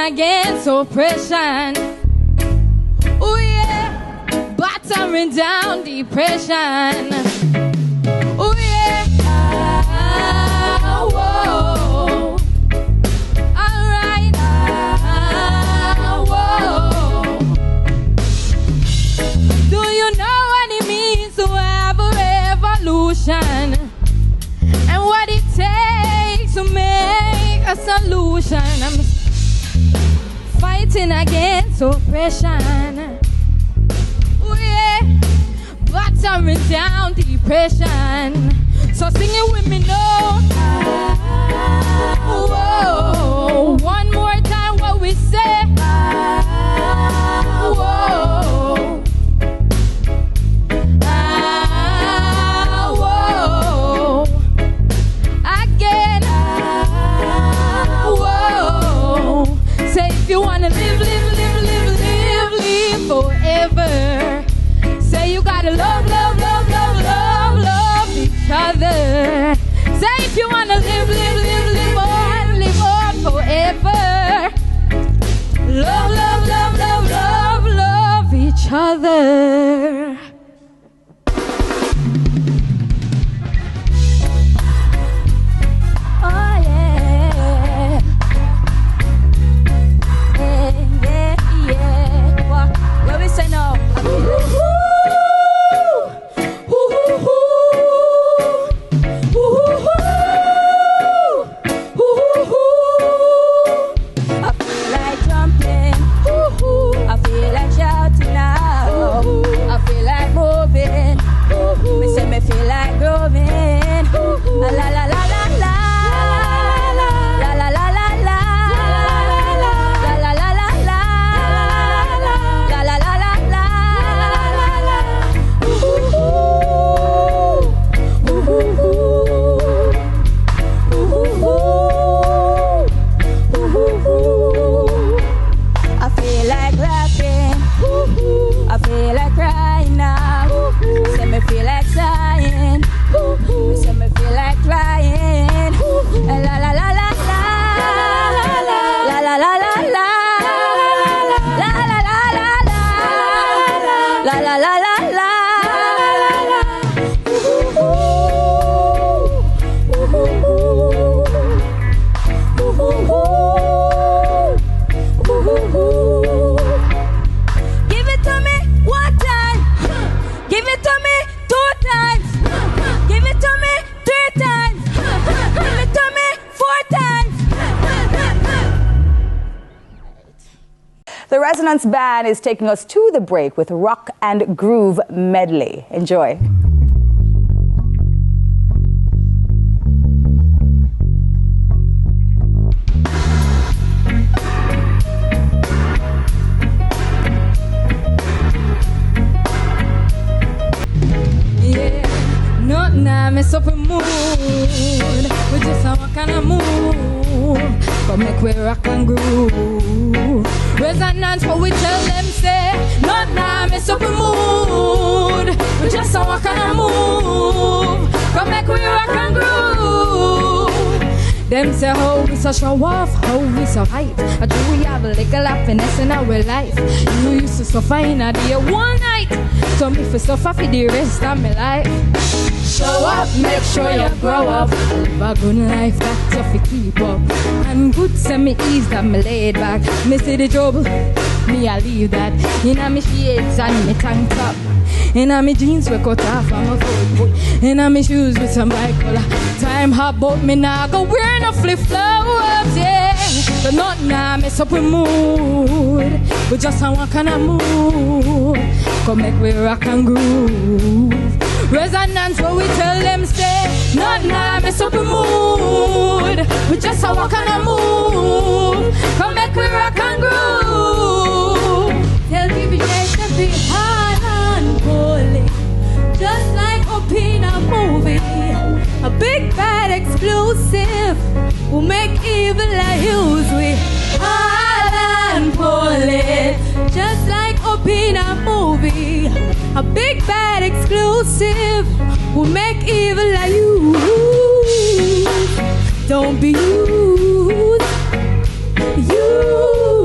against oppression. Oh yeah, battering down depression. Oh yeah, whoa. Alright, whoa. Do you know what it means to have a revolution? And what it takes to make a solution? I'm fighting against oppression. Oh yeah, battering down depression. So sing it with me now. Whoa. One more time what we say. Whoa. Whoa. Again. Whoa. Say if you wanna live forever. Say you gotta love each other. Say if you wanna live on forever. Love each other. Oh yeah. Yeah. What we say now? The Resonance Band is taking us to the break with Rock and Groove Medley. Enjoy. Mess up a mood. We just a walk and a move. But make we rock and groove. Resonance what we tell them say. Not now mess up a mood. We just a walk and a move. But make we rock and groove. Them say how we so show off, how we so hype. I do we have a little happiness in our life. You used to suffer in a day one night. So me for suffer for the rest of my life. Show up, make sure you grow up. Live a good life, that's tough to keep up. I'm good, send me ease that me laid back. Me see the trouble, me I leave that. Inna me shades and me tank top. Inna me jeans we cut off on my foot. Inna me shoes with some bright color. Time hot but me nah go wear no flip-flops, yeah. But not now mess up with mood. We just a walk and a move. Come make we rock and groove. Resonance what we tell them say. Not now mess up with mood. We just a walk and a move. Come make we rock and groove. Tell people just to be hard and holy. Just like up in a movie. A big bad exclusive will make evil like use we hard and holy. Just like up in a movie. A big bad exclusive will make evil like you. Don't be used. You.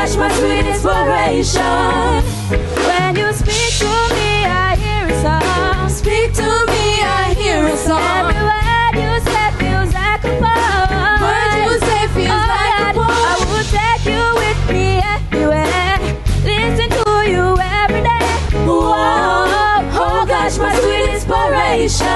gosh, my sweet inspiration. When you speak to me, I hear a song. Speak to me, I hear a song. Every word you say feels like a poem. Word you say feels like a poem. I will take you with me everywhere. Listen to you every day. Whoa, oh gosh, my sweet inspiration.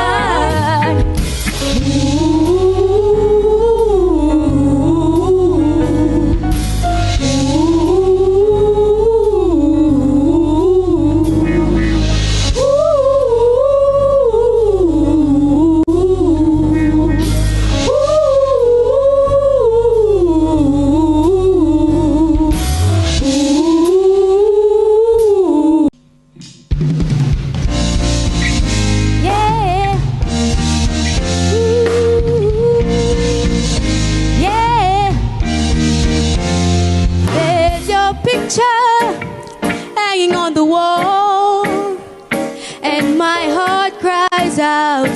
Hanging on the wall, and my heart cries out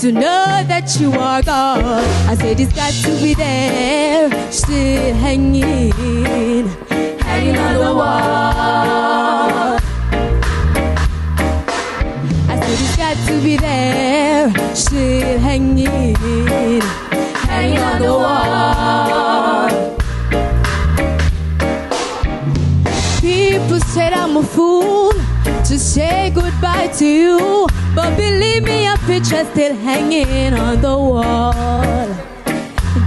to know that you are God. I said it's got to be there, still hanging on the wall. I said it's got to be there, still hanging on the wall. People said I'm a fool to say goodbye to you, but believe me, your picture's still hanging on the wall.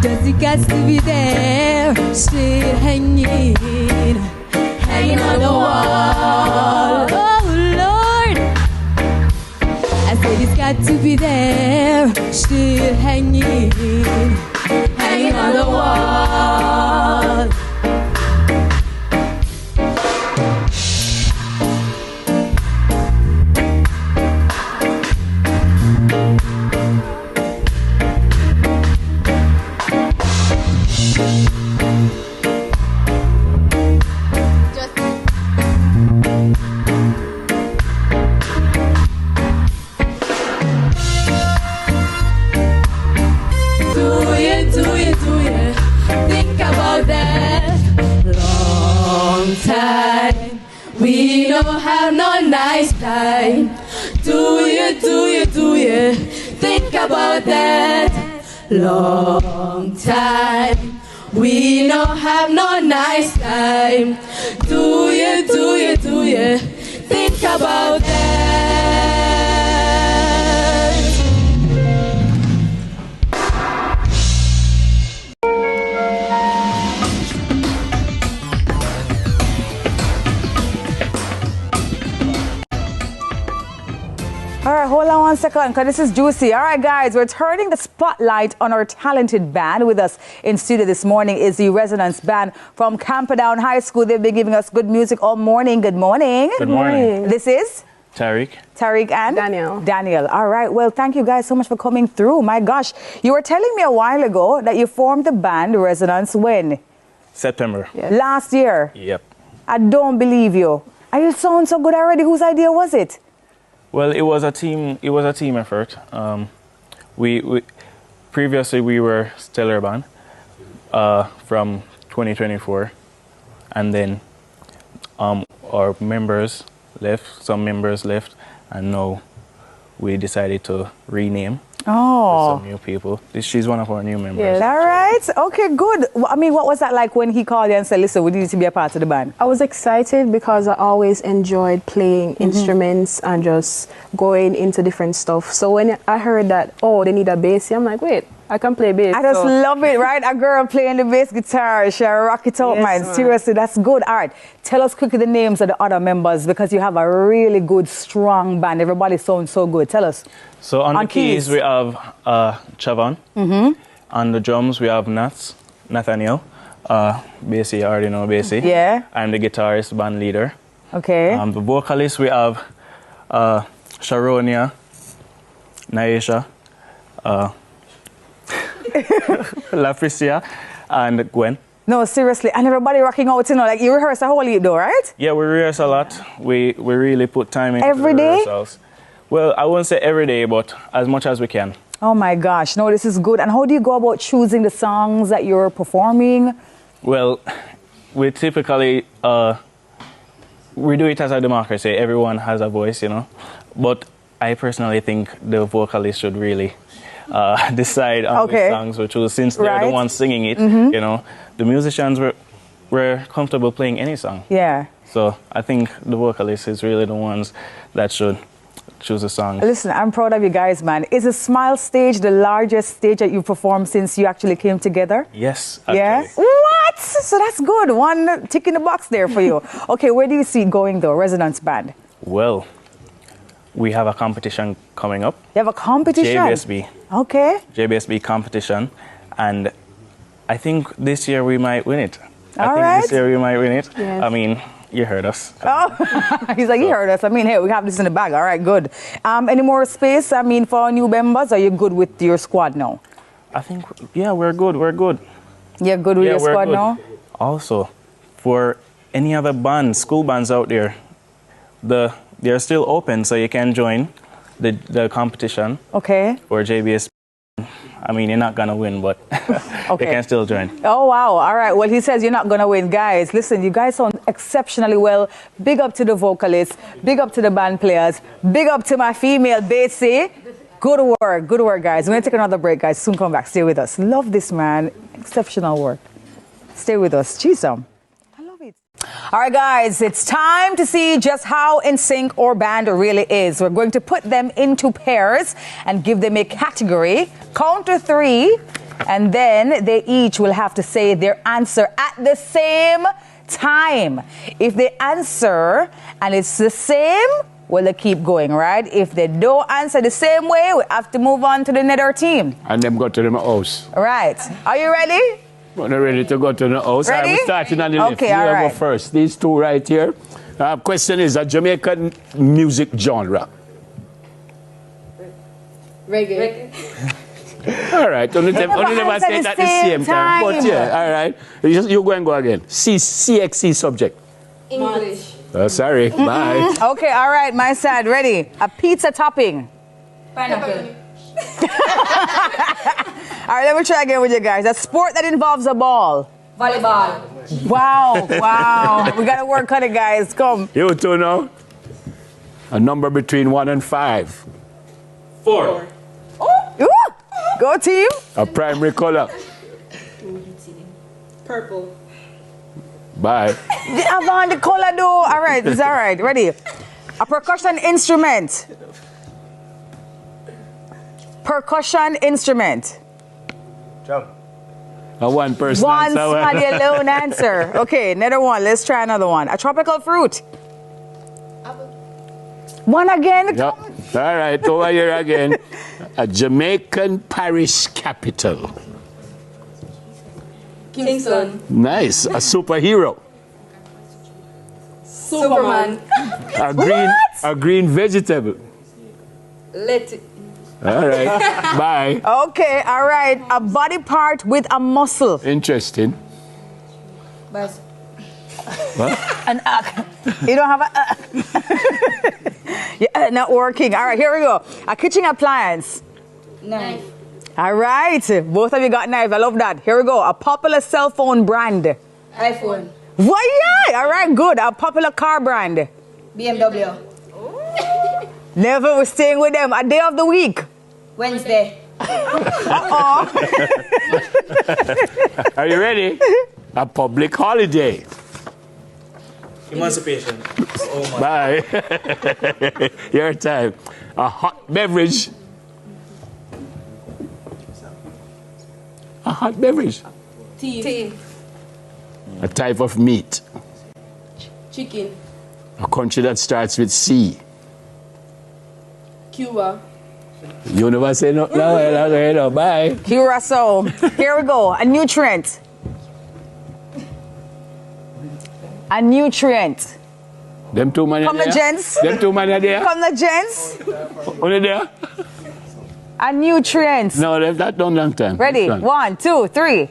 Does it got to be there, still hanging on the wall? Oh Lord, I said it's got to be there, still hanging on the wall. Think about that long time. We don't have no nice time. Do you think about that long time? We don't have no nice time. Do you think about that? All right, hold on one second, because this is juicy. All right, guys, we're turning the spotlight on our talented band. With us in studio this morning is the Resonance Band from Camperdown High School. They've been giving us good music all morning. Good morning. Good morning. This is? Tariq. Tariq and? Daniel. Daniel. All right, well, thank you guys so much for coming through. My gosh, you were telling me a while ago that you formed the band Resonance when? September. Yes. Last year? Yep. I don't believe you. Are you sound so good already? Whose idea was it? Well, it was a team effort. We previously we were Stellar Band from 2024, and then our members left. Some members left, and now we decided to rename. Oh. Some new people. She's one of our new members. Yes. All right. Okay, good. I mean, what was that like when he called you and said, listen, we need to be a part of the band? I was excited because I always enjoyed playing instruments and just going into different stuff. So when I heard that, oh, they need a bass, I'm like, wait, I can play bass. I just love it, right? A girl playing the bass guitar, she rock it out, Yes, man. man. Seriously, that's good. All right, tell us quickly the names of the other members, because you have a really good, strong band. Everybody sounds so good. Tell us. So on the keys we have Chavan. On the drums we have Nathaniel. Bassy, you already know Bassy. Yeah. I'm the guitarist, band leader. Okay. The vocalist we have Sharonia, Naisha, Lafricia, and Gwen. No, seriously. And everybody rocking out, you know, like you rehearse a whole heap though, right? Yeah, we rehearse a lot. We really put time into Every the day? rehearsals. Well, I won't say every day, but as much as we can. Oh my gosh. No, this is good. And how do you go about choosing the songs that you're performing? Well, we typically we do it as a democracy. Everyone has a voice, you know. But I personally think the vocalist should really decide on which songs we choose, since they're the ones singing it. You know, the musicians were comfortable playing any song. Yeah. So I think the vocalist is really the ones that should choose a song. Listen, I'm proud of you guys, man. Is the Smile stage the largest stage that you've performed since you actually came together? Yes, actually. Yeah? What? So that's good. One tick in the box there for you. Okay, where do you see it going, though, Resonance Band? Well, we have a competition coming up. You have a competition? JBSB. Okay. JBSB competition. And I think this year we might win it. All I think right. this year we might win it. Yes. I mean, you heard us. Oh, he's like, you heard us. I mean, hey, we have this in the bag. All right, good. Any more space, I mean, for our new members? Are you good with your squad now? I think, yeah, we're good. We're good. You're good with your we're squad good. now? Also, for any other bands, school bands out there, they're still open, so you can join the competition. Okay. For JBS. I mean, you're not gonna win, but you can still join. Oh, wow. All right. Well, he says you're not going to win. Guys, listen, you guys sound exceptionally well. Big up to the vocalists. Big up to the band players. Big up to my female Betsy. Good work. Good work, guys. We're going to take another break, guys. Soon come back. Stay with us. Love this, man. Exceptional work. Stay with us. Jeez, I love it. All right, guys, it's time to see just how in sync our band really is. We're going to put them into pairs and give them a category. Count to 3, and then they each will have to say their answer at the same time. If they answer and it's the same, well, they keep going, right? If they don't answer the same way, we have to move on to the nether team. And them go to the house. All right. Are you ready? When they're ready to go to the house, Ready? I'm starting on the left. Okay, You all right. go first. These two right here. Question is a Jamaican music genre. Reggae. All right. Only never say it at the same time. But yeah, all right. You go and go again. CXC subject. English. Sorry. Bye. Okay, all right, my side. Ready? A pizza topping. Pineapple. All right, let me try again with you guys. A sport that involves a ball. Volleyball. Wow, wow. We got to work on it, guys. Come. You two know? A number between 1 and 5. 4. Ooh, go team. A primary color. Purple. Bye. I'm on the color though. All right, it's all right. Ready? A percussion instrument. Percussion instrument. A one person One answer. somebody alone answer. Okay, another one. Let's try another one. A tropical fruit. One again. Yep. All right, over here again. A Jamaican parish capital. Kingston. Nice. A superhero. Superman. A green vegetable. Let it. All right. Bye. Okay, all right. A body part with a muscle. Interesting. Bye. What? You don't have a. Yeah, not working. All right, here we go. A kitchen appliance. Knife. All right. Both of you got knives. I love that. Here we go. A popular cell phone brand. iPhone. Why, yeah. All right, good. A popular car brand. BMW. Never. We're staying with them. A day of the week. Wednesday. Are you ready? A public holiday. Emancipation. Oh my. Bye. Your time. A hot beverage. A hot beverage. Tea. A type of meat. Chicken. A country that starts with C. Cuba. You never say no. Bye. Curacao. Here we go. A nutrient. A nutrient. Them two man Come there. the gents. Them two man there. Come the gents. Only there. A nutrient. No, they've that done long time. Ready? Next 1, 2, 3.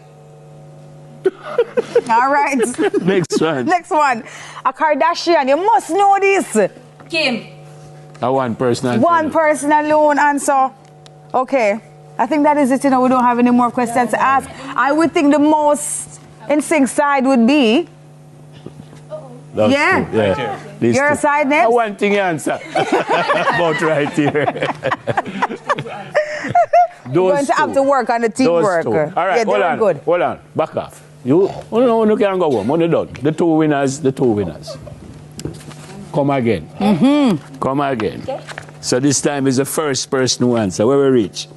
All right. Next one. Next one. A Kardashian. You must know this. Kim. A one person answer. One person alone answer. Okay. I think that is it. We don't have any more questions to ask. I would think the most in sync side would be That's Yeah. true. Yeah. These You're two. a side net? One thing you answer. About right here. Those Going to have to work on the teamwork. Those two. All right, Yeah, they were good. Hold on. Back off. You can go home. Only done. The two winners. Come again. Come again. Okay. So this time is the first person who answer. Where we reach?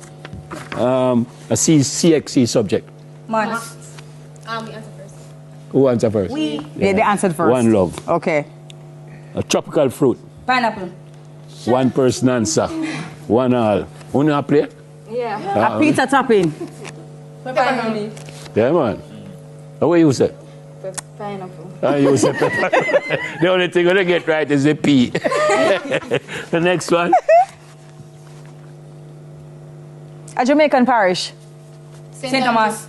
A CXC subject. Man. We answer first. Who answer first? Yeah, they answered first. One love. Okay. A tropical fruit. Pineapple. One person answer. One all. Who know play? Yeah. A pizza topping. Pepperoni. Yeah, man. What you say? Pineapple. You say pepper. The only thing you're going to get right is the P. The next one. A Jamaican parish. St. Thomas.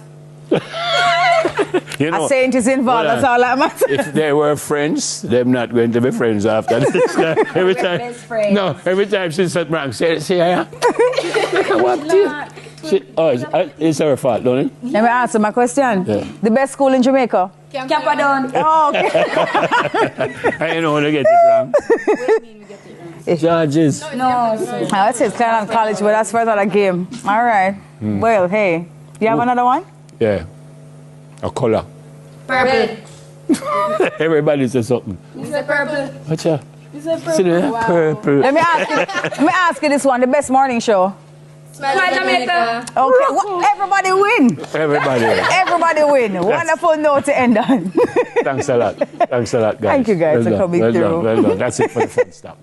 You know, A saint is involved. hold That's on. all that matters. If they were friends, they're not going to be friends after this. Every time, best friends. no, every time she said, "Frank, say, I am." What? It's her fault, don't it? Let me answer my question. Yeah. The best school in Jamaica? Campadon. Oh, okay. I don't want to get it wrong. Judges. No, sir. I would say it's kind of college, but that's further the game. All right. Well, hey. You have another one? Yeah. A color. Purple. Everybody says something. You said purple. What's that? See there? Purple. Let me ask you this one. The best morning show? Smile Jamaica. Okay. Everybody win. Everybody. Everybody win. Wonderful note to end on. Thanks a lot. Thanks a lot, guys. Thank you, guys, for done. coming well through. Done. Well done. That's it for the fun stuff.